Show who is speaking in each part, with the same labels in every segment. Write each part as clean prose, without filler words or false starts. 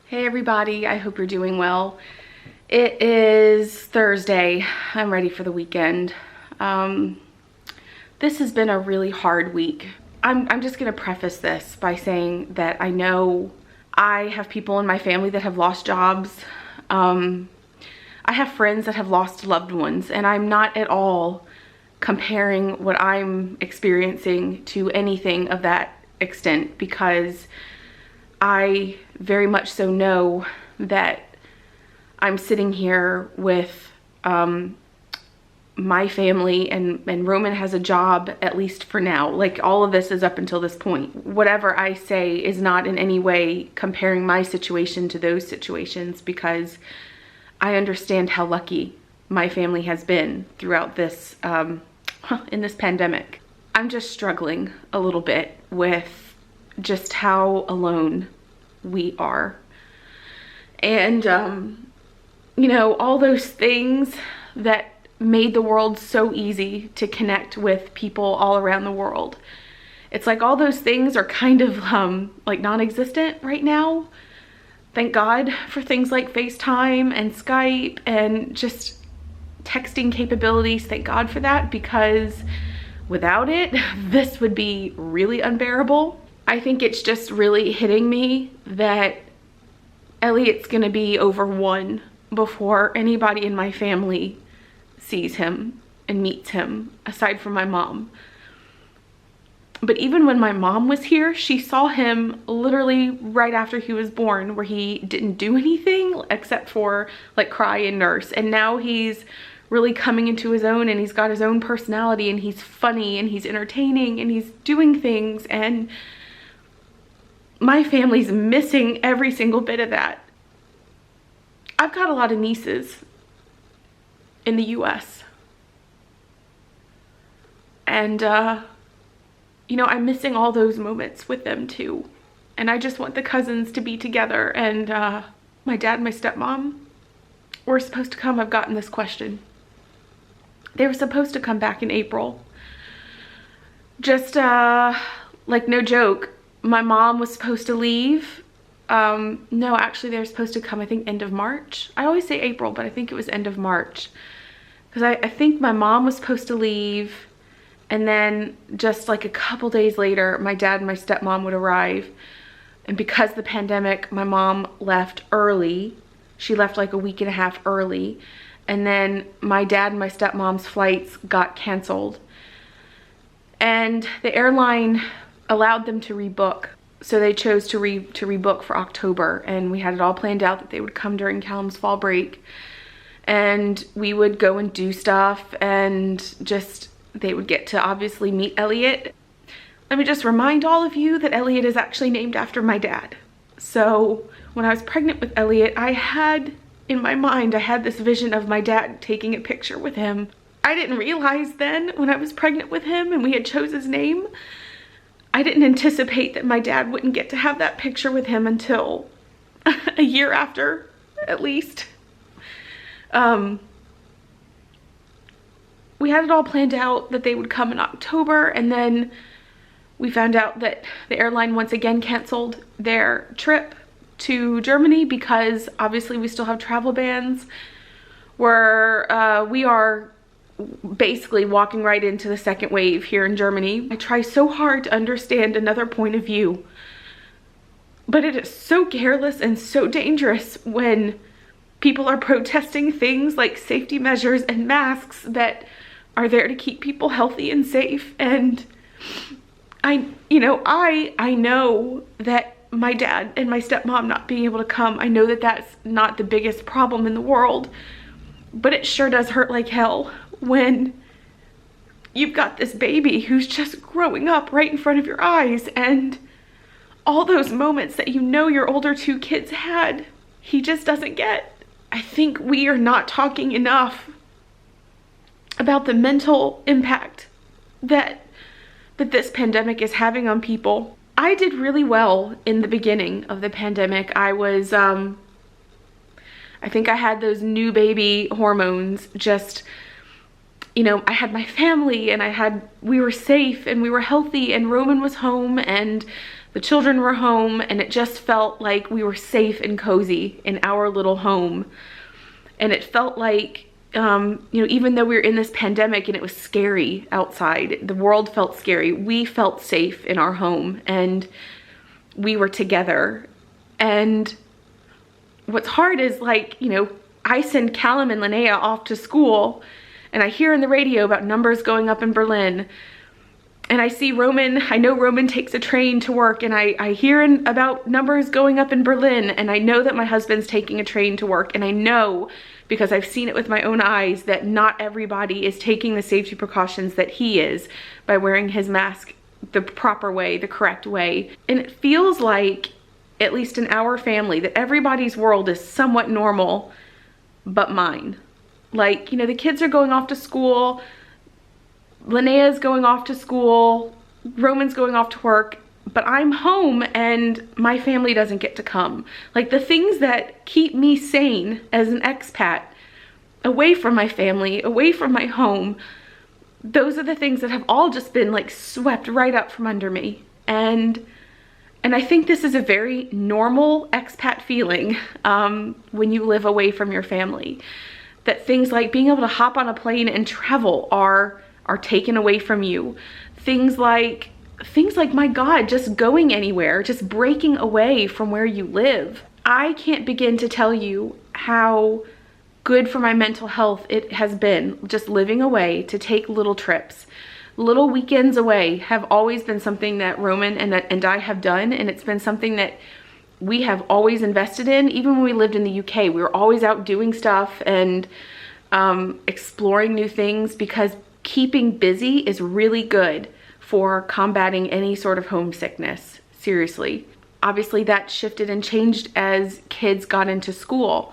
Speaker 1: Hey everybody, I hope you're doing well. It is Thursday. I'm ready for the weekend. This has been a really hard week. I'm just gonna preface this by saying that I know I have people in my family that have lost jobs. I have friends that have lost loved ones, and I'm not at all comparing what I'm experiencing to anything of that extent, because I very much so know that I'm sitting here with my family, and Roman has a job, at least for now. Like, all of this is up until this point. Whatever I say is not in any way comparing my situation to those situations, because I understand how lucky my family has been throughout this, in this pandemic. I'm just struggling a little bit with just how alone we are. And, you know, all those things that made the world so easy to connect with people all around the world. It's like all those things are kind of like non-existent right now. Thank God for things like FaceTime and Skype and just texting capabilities. Thank God for that, because without it, this would be really unbearable. I think it's just really hitting me that Elliot's gonna be over 1 before anybody in my family sees him and meets him, aside from my mom. But even when my mom was here, she saw him literally right after he was born, where he didn't do anything except for like cry and nurse. And now he's really coming into his own, and he's got his own personality, and he's funny, and he's entertaining, and he's doing things, and my family's missing every single bit of that. I've got a lot of nieces in the US. And, you know, I'm missing all those moments with them too. And I just want the cousins to be together. And my dad and my stepmom were supposed to come. I've gotten this question. They were supposed to come back in April. Just, like, no joke. My mom was supposed to leave. No, actually they were supposed to come, I think, end of March. I always say April, but I think it was end of March. Because I think my mom was supposed to leave, and then just like a couple days later, my dad and my stepmom would arrive. And because of the pandemic, my mom left early. She left like a week and a half early. And then my dad and my stepmom's flights got canceled. And the airline allowed them to rebook. So they chose to rebook for October, and we had it all planned out that they would come during Callum's fall break, and we would go and do stuff, and just they would get to obviously meet Elliot. Let me just remind all of you that Elliot is actually named after my dad. So when I was pregnant with Elliot, I had in my mind, I had this vision of my dad taking a picture with him. I didn't realize then, when I was pregnant with him and we had chose his name, I didn't anticipate that my dad wouldn't get to have that picture with him until a year after, at least. We had it all planned out that they would come in October, and then we found out that the airline once again canceled their trip to Germany, because obviously we still have travel bans, where we are basically walking right into the second wave here in Germany. I try so hard to understand another point of view, but it is so careless and so dangerous when people are protesting things like safety measures and masks that are there to keep people healthy and safe. And I know that my dad and my stepmom not being able to come, I know that that's not the biggest problem in the world, but it sure does hurt like hell when you've got this baby who's just growing up right in front of your eyes, and all those moments that you know your older 2 kids had, he just doesn't get. I think we are not talking enough about the mental impact that this pandemic is having on people. I did really well in the beginning of the pandemic. I was, I think I had those new baby hormones. Just, you know, I had my family, and we were safe, and we were healthy, and Roman was home, and the children were home, and it just felt like we were safe and cozy in our little home. And it felt like, you know, even though we were in this pandemic and it was scary outside, the world felt scary, we felt safe in our home and we were together. And what's hard is, like, you know, I send Callum and Linnea off to school and I hear on the radio about numbers going up in Berlin. And I see Roman, I know Roman takes a train to work, and I hear about numbers going up in Berlin, and I know that my husband's taking a train to work, and I know, because I've seen it with my own eyes, that not everybody is taking the safety precautions that he is by wearing his mask the proper way, the correct way. And it feels like, at least in our family, that everybody's world is somewhat normal, but mine. Like, you know, the kids are going off to school, Linnea's going off to school, Roman's going off to work, but I'm home and my family doesn't get to come. Like, the things that keep me sane as an expat, away from my family, away from my home, those are the things that have all just been like swept right up from under me. And I think this is a very normal expat feeling when you live away from your family. That things like being able to hop on a plane and travel are taken away from you. Things like, my God, just going anywhere, just breaking away from where you live. I can't begin to tell you how good for my mental health it has been just living away, to take little trips. Little weekends away have always been something that Roman and I have done, and it's been something that we have always invested in. Even when we lived in the UK, we were always out doing stuff and exploring new things, because keeping busy is really good for combating any sort of homesickness. Seriously. Obviously that shifted and changed as kids got into school.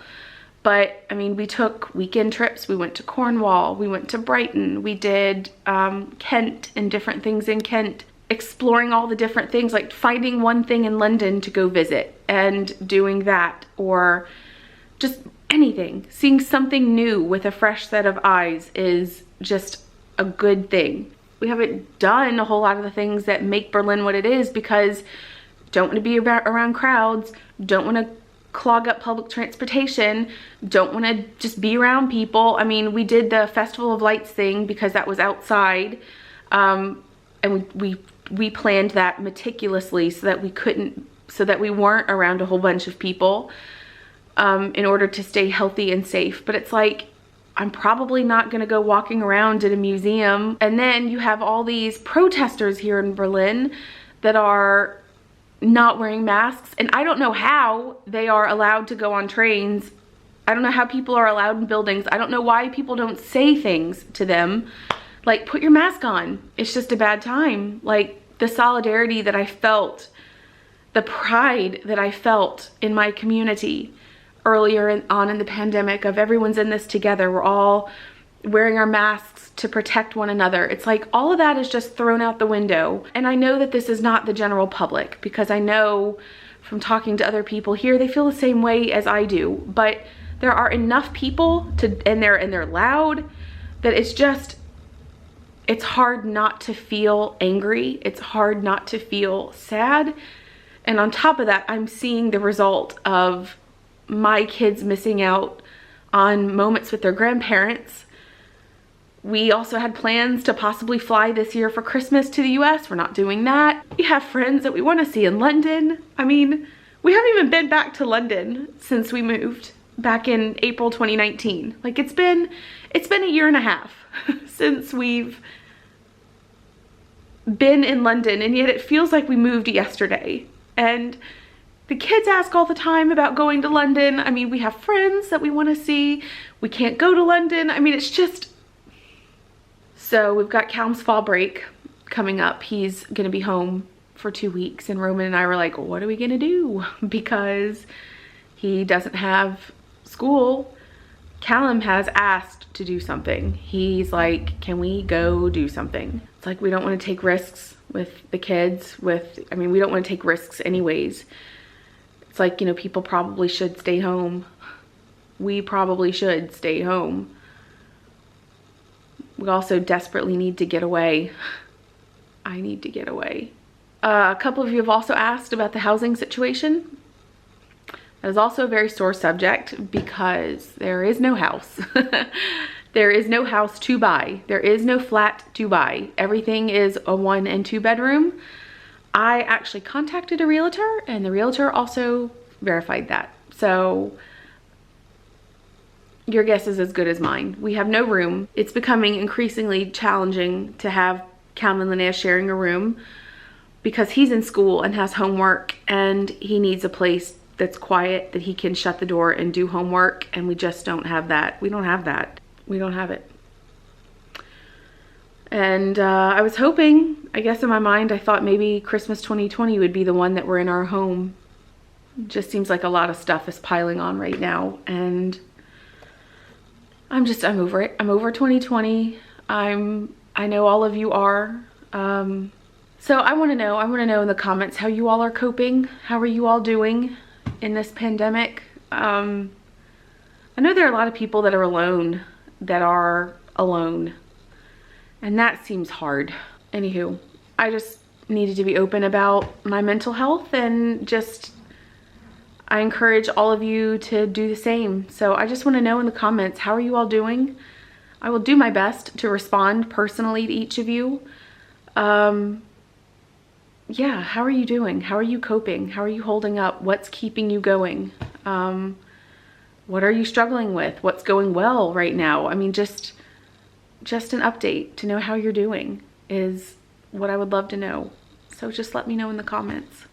Speaker 1: But I mean, we took weekend trips. We went to Cornwall, we went to Brighton, we did Kent and different things in Kent, exploring all the different things, like finding one thing in London to go visit and doing that, or just anything. Seeing something new with a fresh set of eyes is just a good thing. We haven't done a whole lot of the things that make Berlin what it is, because don't want to be around crowds, don't want to clog up public transportation, don't want to just be around people. I mean, we did the Festival of Lights thing because that was outside, and we planned that meticulously so that we weren't around a whole bunch of people in order to stay healthy and safe. But it's like, I'm probably not going to go walking around in a museum. And then you have all these protesters here in Berlin that are not wearing masks, and I don't know how they are allowed to go on trains. I don't know how people are allowed in buildings. I don't know why people don't say things to them like, put your mask on. It's just a bad time. Like, the solidarity that I felt, the pride that I felt in my community earlier on in the pandemic, of everyone's in this together, we're all wearing our masks to protect one another. It's like all of that is just thrown out the window. And I know that this is not the general public, because I know from talking to other people here, they feel the same way as I do. But there are enough people and they're loud, that it's hard not to feel angry. It's hard not to feel sad. And on top of that, I'm seeing the result of my kids missing out on moments with their grandparents. We also had plans to possibly fly this year for Christmas to the US. We're not doing that. We have friends that we want to see in London. I mean, we haven't even been back to London since we moved back in April 2019. Like, it's been a year and a half since we've been in London, and yet it feels like we moved yesterday. And the kids ask all the time about going to London. I mean, we have friends that we want to see. We can't go to London. I mean, it's just... So we've got Calum's fall break coming up. He's going to be home for 2 weeks, and Roman and I were like, what are we going to do? Because he doesn't have school. Callum has asked to do something. He's like, can we go do something? It's like, we don't want to take risks with the kids. I mean, we don't want to take risks anyways. It's like, you know, people probably should stay home. We probably should stay home. We also desperately need to get away. I need to get away. A couple of you have also asked about the housing situation. That is also a very sore subject because there is no house. There is no house to buy. There is no flat to buy. Everything is a 1 and 2 bedroom. I actually contacted a realtor and the realtor also verified that. So your guess is as good as mine. We have no room. It's becoming increasingly challenging to have Calvin and Linnea sharing a room because he's in school and has homework and he needs a place that's quiet that he can shut the door and do homework, and we just don't have that. We don't have that. We don't have it. And I was hoping, I guess in my mind, I thought maybe Christmas 2020 would be the one that we're in our home. It just seems like a lot of stuff is piling on right now, and I'm over it. I'm over 2020. I know all of you are. So I want to know in the comments how you all are coping. How are you all doing in this pandemic? I know there are a lot of people that are alone, and that seems hard. Anywho, I just needed to be open about my mental health, and I encourage all of you to do the same. So I just want to know in the comments, how are you all doing? I will do my best to respond personally to each of you. Yeah, how are you doing? How are you coping? How are you holding up? What's keeping you going? What are you struggling with? What's going well right now? I mean, just an update to know how you're doing is what I would love to know. So just let me know in the comments.